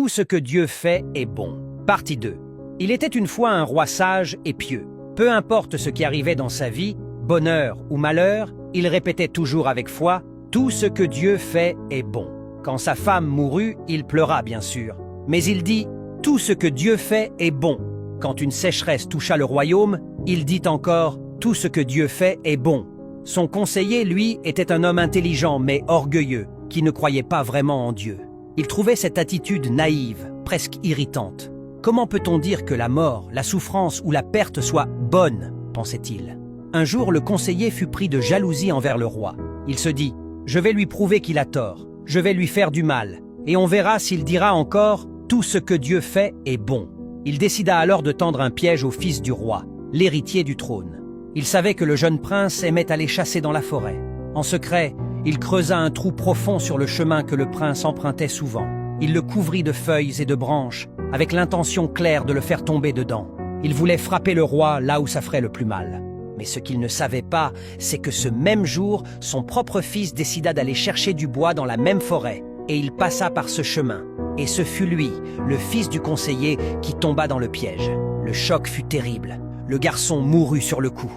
Tout ce que Dieu fait est bon. Partie 2. Il était une fois un roi sage et pieux. Peu importe ce qui arrivait dans sa vie, bonheur ou malheur, il répétait toujours avec foi « Tout ce que Dieu fait est bon ». Quand sa femme mourut, il pleura bien sûr. Mais il dit « Tout ce que Dieu fait est bon ». Quand une sécheresse toucha le royaume, il dit encore « Tout ce que Dieu fait est bon ». Son conseiller, lui, était un homme intelligent mais orgueilleux, qui ne croyait pas vraiment en Dieu. Il trouvait cette attitude naïve, presque irritante. Comment peut-on dire que la mort, la souffrance ou la perte soient bonnes, pensait-il. Un jour, le conseiller fut pris de jalousie envers le roi. Il se dit « Je vais lui prouver qu'il a tort, je vais lui faire du mal, et on verra s'il dira encore « Tout ce que Dieu fait est bon ». Il décida alors de tendre un piège au fils du roi, l'héritier du trône. Il savait que le jeune prince aimait aller chasser dans la forêt. En secret, il creusa un trou profond sur le chemin que le prince empruntait souvent. Il le couvrit de feuilles et de branches, avec l'intention claire de le faire tomber dedans. Il voulait frapper le roi là où ça ferait le plus mal. Mais ce qu'il ne savait pas, c'est que ce même jour, son propre fils décida d'aller chercher du bois dans la même forêt, et il passa par ce chemin. Et ce fut lui, le fils du conseiller, qui tomba dans le piège. Le choc fut terrible. Le garçon mourut sur le coup.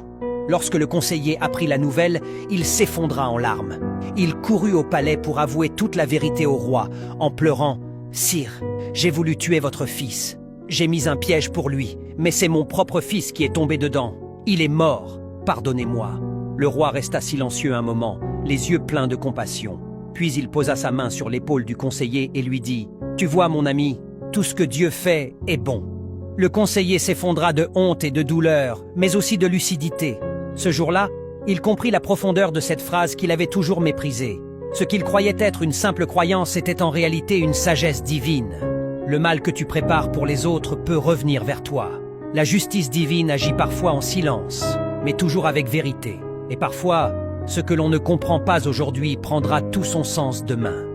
Lorsque le conseiller apprit la nouvelle, il s'effondra en larmes. Il courut au palais pour avouer toute la vérité au roi, en pleurant « Sire, j'ai voulu tuer votre fils. J'ai mis un piège pour lui, mais c'est mon propre fils qui est tombé dedans. Il est mort, pardonnez-moi. » Le roi resta silencieux un moment, les yeux pleins de compassion. Puis il posa sa main sur l'épaule du conseiller et lui dit « Tu vois, mon ami, tout ce que Dieu fait est bon. » Le conseiller s'effondra de honte et de douleur, mais aussi de lucidité. Ce jour-là, il comprit la profondeur de cette phrase qu'il avait toujours méprisée. Ce qu'il croyait être une simple croyance était en réalité une sagesse divine. Le mal que tu prépares pour les autres peut revenir vers toi. La justice divine agit parfois en silence, mais toujours avec vérité. Et parfois, ce que l'on ne comprend pas aujourd'hui prendra tout son sens demain.